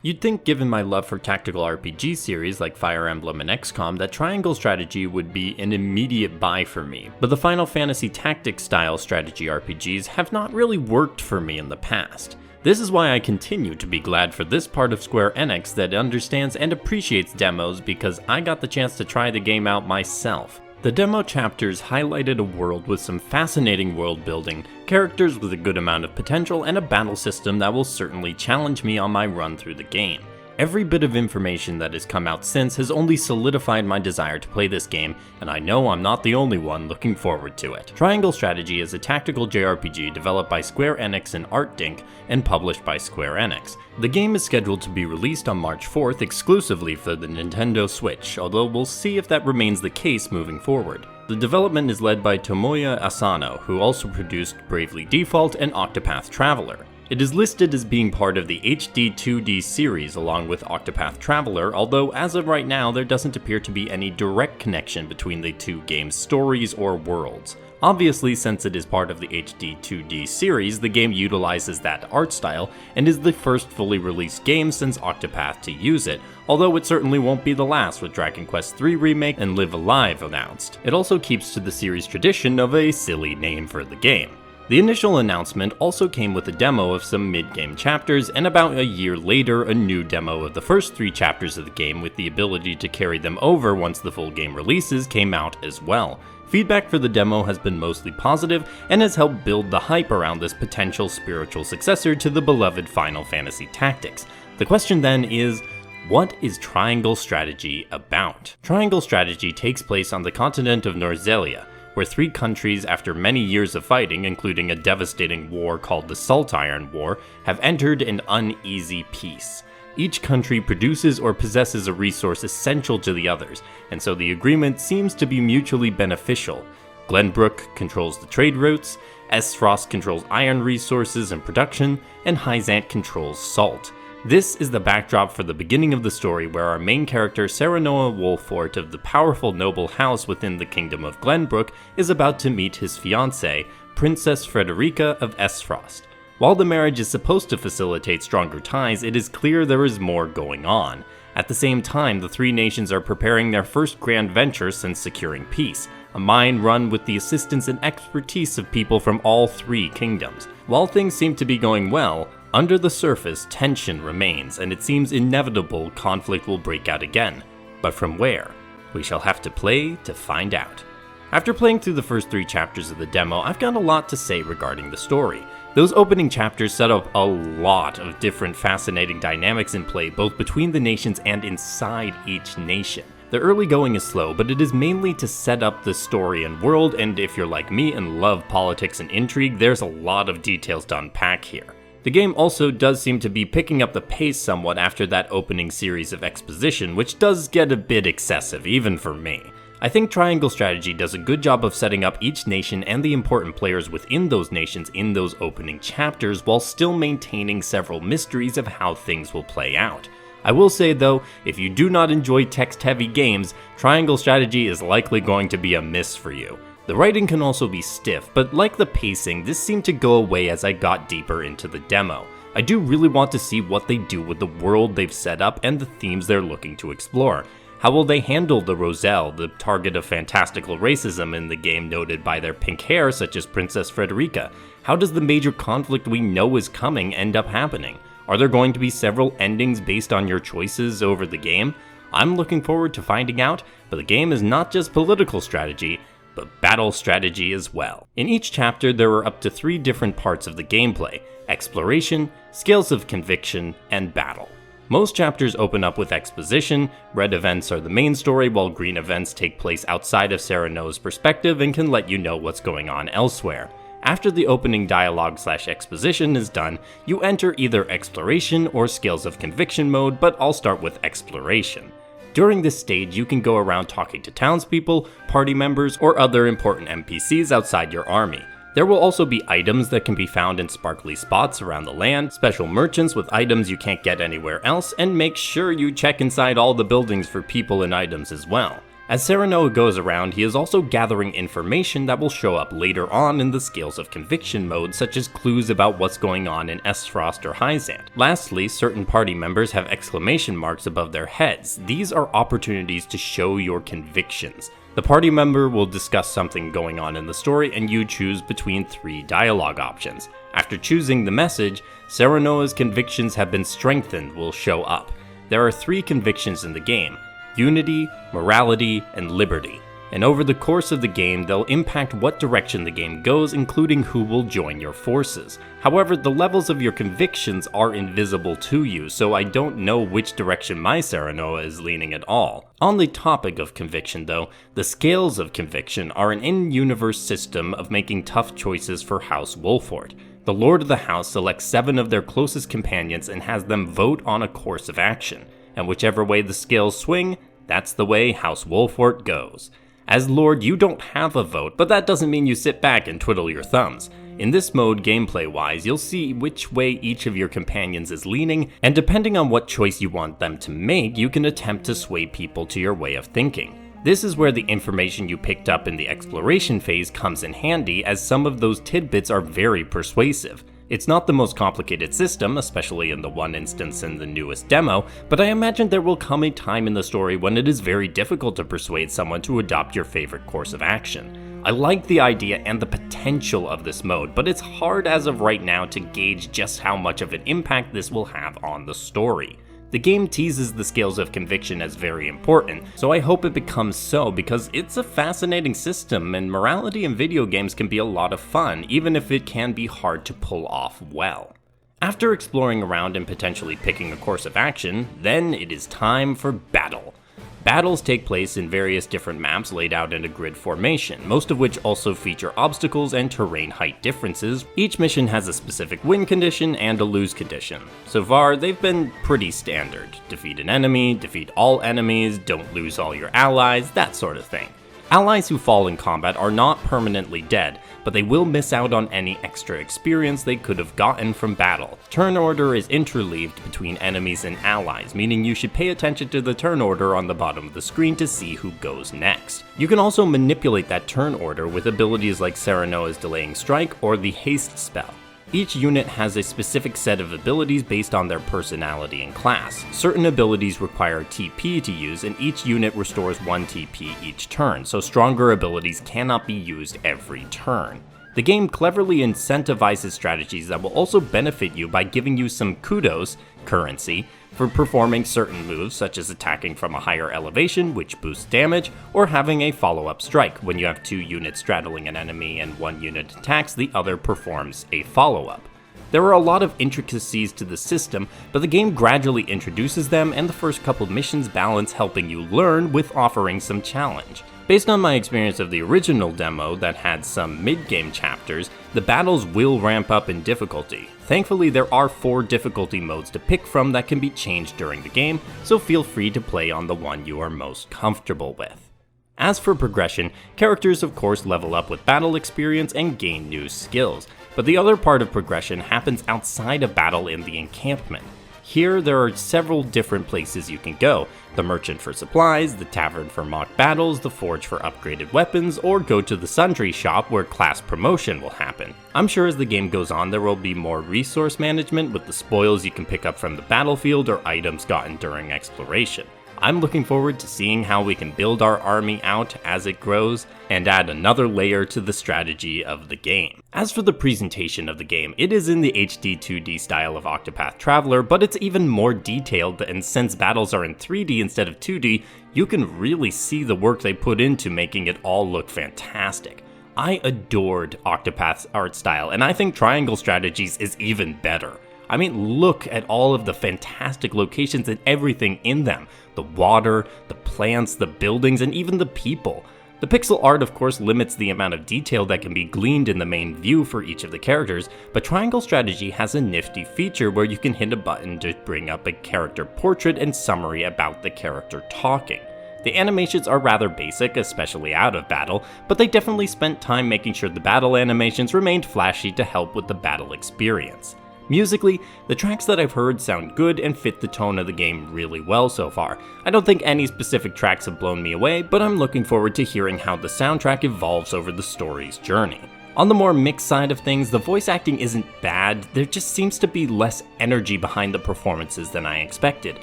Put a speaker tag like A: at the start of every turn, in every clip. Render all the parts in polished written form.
A: You'd think, given my love for tactical RPG series like Fire Emblem and XCOM, that Triangle Strategy would be an immediate buy for me, but the Final Fantasy Tactics style strategy RPGs have not really worked for me in the past. This is why I continue to be glad for this part of Square Enix that understands and appreciates demos, because I got the chance to try the game out myself. The demo chapters highlighted a world with some fascinating world building, characters with a good amount of potential, and a battle system that will certainly challenge me on my run through the game. Every bit of information that has come out since has only solidified my desire to play this game, and I know I'm not the only one looking forward to it. Triangle Strategy is a tactical JRPG developed by Square Enix and ArtDink and published by Square Enix. The game is scheduled to be released on March 4th exclusively for the Nintendo Switch, although we'll see if that remains the case moving forward. The development is led by Tomoya Asano, who also produced Bravely Default and Octopath Traveler. It is listed as being part of the HD 2D series along with Octopath Traveler, although as of right now there doesn't appear to be any direct connection between the two games' stories or worlds. Obviously, since it is part of the HD 2D series, the game utilizes that art style and is the first fully released game since Octopath to use it, although it certainly won't be the last with Dragon Quest III Remake and Live Alive announced. It also keeps to the series' tradition of a silly name for the game. The initial announcement also came with a demo of some mid-game chapters, and about a year later a new demo of the first 3 chapters of the game with the ability to carry them over once the full game releases came out as well. Feedback for the demo has been mostly positive and has helped build the hype around this potential spiritual successor to the beloved Final Fantasy Tactics. The question then is, what is Triangle Strategy about? Triangle Strategy takes place on the continent of Norzelia, where 3 countries, after many years of fighting, including a devastating war called the Salt Iron War, have entered an uneasy peace. Each country produces or possesses a resource essential to the others, and so the agreement seems to be mutually beneficial. Glenbrook controls the trade routes, Aesfrost controls iron resources and production, and Hyzante controls salt. This is the backdrop for the beginning of the story, where our main character Serenoa Wolfort of the powerful noble house within the kingdom of Glenbrook is about to meet his fiancée, Princess Frederica of Aesfrost. While the marriage is supposed to facilitate stronger ties, it is clear there is more going on. At the same time, the 3 nations are preparing their first grand venture since securing peace, a mine run with the assistance and expertise of people from all 3 kingdoms. While things seem to be going well, under the surface, tension remains, and it seems inevitable conflict will break out again. But from where? We shall have to play to find out. After playing through the first 3 chapters of the demo, I've got a lot to say regarding the story. Those opening chapters set up a lot of different fascinating dynamics in play, both between the nations and inside each nation. The early going is slow, but it is mainly to set up the story and world, and if you're like me and love politics and intrigue, there's a lot of details to unpack here. The game also does seem to be picking up the pace somewhat after that opening series of exposition, which does get a bit excessive, even for me. I think Triangle Strategy does a good job of setting up each nation and the important players within those nations in those opening chapters, while still maintaining several mysteries of how things will play out. I will say though, if you do not enjoy text-heavy games, Triangle Strategy is likely going to be a miss for you. The writing can also be stiff, but like the pacing, this seemed to go away as I got deeper into the demo. I do really want to see what they do with the world they've set up and the themes they're looking to explore. How will they handle the Roselle, the target of fantastical racism in the game noted by their pink hair such as Princess Frederica? How does the major conflict we know is coming end up happening? Are there going to be several endings based on your choices over the game? I'm looking forward to finding out, but the game is not just political strategy, but battle strategy as well. In each chapter, there are up to 3 different parts of the gameplay: exploration, scales of conviction, and battle. Most chapters open up with exposition. Red events are the main story, while green events take place outside of Serenoa's perspective and can let you know what's going on elsewhere. After the opening dialogue/exposition is done, you enter either exploration or scales of conviction mode, but I'll start with exploration. During this stage, you can go around talking to townspeople, party members, or other important NPCs outside your army. There will also be items that can be found in sparkly spots around the land, special merchants with items you can't get anywhere else, and make sure you check inside all the buildings for people and items as well. As Serenoa goes around, he is also gathering information that will show up later on in the Scales of Conviction mode, such as clues about what's going on in Estfrost or Hyzante. Lastly, certain party members have exclamation marks above their heads. These are opportunities to show your convictions. The party member will discuss something going on in the story, and you choose between 3 dialogue options. After choosing the message, Serenoa's convictions have been strengthened will show up. There are 3 convictions in the game: unity, morality, and liberty. And over the course of the game, they'll impact what direction the game goes, including who will join your forces. However, the levels of your convictions are invisible to you, so I don't know which direction my Serenoa is leaning at all. On the topic of conviction though, the Scales of Conviction are an in-universe system of making tough choices for House Wolford. The Lord of the House selects 7 of their closest companions and has them vote on a course of action. And whichever way the scales swing, that's the way House Wolford goes. As Lord, you don't have a vote, but that doesn't mean you sit back and twiddle your thumbs. In this mode, gameplay-wise, you'll see which way each of your companions is leaning, and depending on what choice you want them to make, you can attempt to sway people to your way of thinking. This is where the information you picked up in the exploration phase comes in handy, as some of those tidbits are very persuasive. It's not the most complicated system, especially in the one instance in the newest demo, but I imagine there will come a time in the story when it is very difficult to persuade someone to adopt your favorite course of action. I like the idea and the potential of this mode, but it's hard as of right now to gauge just how much of an impact this will have on the story. The game teases the Scales of Conviction as very important, so I hope it becomes so because it's a fascinating system and morality in video games can be a lot of fun, even if it can be hard to pull off well. After exploring around and potentially picking a course of action, then it is time for battle. Battles take place in various different maps laid out in a grid formation, most of which also feature obstacles and terrain height differences. Each mission has a specific win condition and a lose condition. So far, they've been pretty standard. Defeat an enemy, defeat all enemies, don't lose all your allies, that sort of thing. Allies who fall in combat are not permanently dead, but they will miss out on any extra experience they could have gotten from battle. Turn order is interleaved between enemies and allies, meaning you should pay attention to the turn order on the bottom of the screen to see who goes next. You can also manipulate that turn order with abilities like Serenoa's Delaying Strike or the Haste spell. Each unit has a specific set of abilities based on their personality and class. Certain abilities require TP to use, and each unit restores 1 TP each turn, so stronger abilities cannot be used every turn. The game cleverly incentivizes strategies that will also benefit you by giving you some kudos, currency, for performing certain moves such as attacking from a higher elevation, which boosts damage, or having a follow-up strike. When you have 2 units straddling an enemy and 1 unit attacks, the other performs a follow-up. There are a lot of intricacies to the system, but the game gradually introduces them, and the first couple missions balance helping you learn with offering some challenge. Based on my experience of the original demo that had some mid-game chapters, the battles will ramp up in difficulty. Thankfully, there are 4 difficulty modes to pick from that can be changed during the game, so feel free to play on the one you are most comfortable with. As for progression, characters of course level up with battle experience and gain new skills, but the other part of progression happens outside of battle in the encampment. Here, there are several different places you can go: the Merchant for supplies, the Tavern for mock battles, the Forge for upgraded weapons, or go to the Sundry shop where class promotion will happen. I'm sure as the game goes on there will be more resource management with the spoils you can pick up from the battlefield or items gotten during exploration. I'm looking forward to seeing how we can build our army out as it grows and add another layer to the strategy of the game. As for the presentation of the game, it is in the HD 2D style of Octopath Traveler, but it's even more detailed, and since battles are in 3D instead of 2D, you can really see the work they put into making it all look fantastic. I adored Octopath's art style, and I think Triangle Strategies is even better. I mean, look at all of the fantastic locations and everything in them. The water, the plants, the buildings, and even the people. The pixel art of course limits the amount of detail that can be gleaned in the main view for each of the characters, but Triangle Strategy has a nifty feature where you can hit a button to bring up a character portrait and summary about the character talking. The animations are rather basic, especially out of battle, but they definitely spent time making sure the battle animations remained flashy to help with the battle experience. Musically, the tracks that I've heard sound good and fit the tone of the game really well so far. I don't think any specific tracks have blown me away, but I'm looking forward to hearing how the soundtrack evolves over the story's journey. On the more mixed side of things, the voice acting isn't bad, there just seems to be less energy behind the performances than I expected.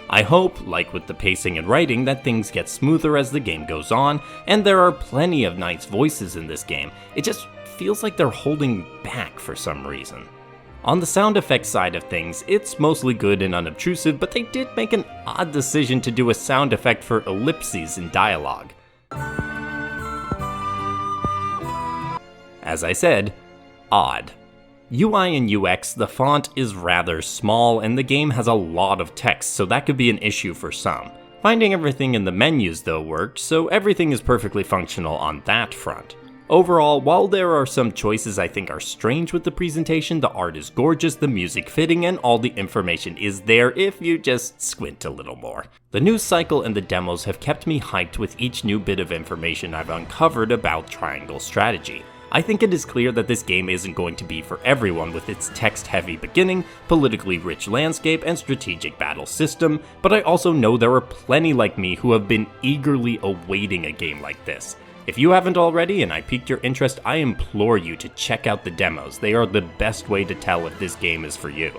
A: I hope, like with the pacing and writing, that things get smoother as the game goes on, and there are plenty of nice voices in this game. It just feels like they're holding back for some reason. On the sound effects side of things, it's mostly good and unobtrusive, but they did make an odd decision to do a sound effect for ellipses in dialogue. As I said, odd. UI and UX, the font is rather small and the game has a lot of text, so that could be an issue for some. Finding everything in the menus though worked, so everything is perfectly functional on that front. Overall, while there are some choices I think are strange with the presentation, the art is gorgeous, the music fitting, and all the information is there if you just squint a little more. The news cycle and the demos have kept me hyped with each new bit of information I've uncovered about Triangle Strategy. I think it is clear that this game isn't going to be for everyone with its text-heavy beginning, politically rich landscape, and strategic battle system, but I also know there are plenty like me who have been eagerly awaiting a game like this. If you haven't already and I piqued your interest, I implore you to check out the demos. They are the best way to tell if this game is for you.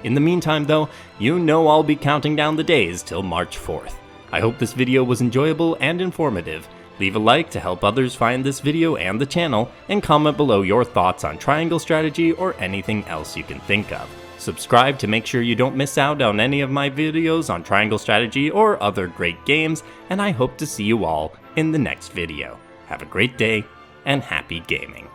A: In the meantime though, you know I'll be counting down the days till March 4th. I hope this video was enjoyable and informative. Leave a like to help others find this video and the channel, and comment below your thoughts on Triangle Strategy or anything else you can think of. Subscribe to make sure you don't miss out on any of my videos on Triangle Strategy or other great games, and I hope to see you all in the next video. Have a great day, and happy gaming.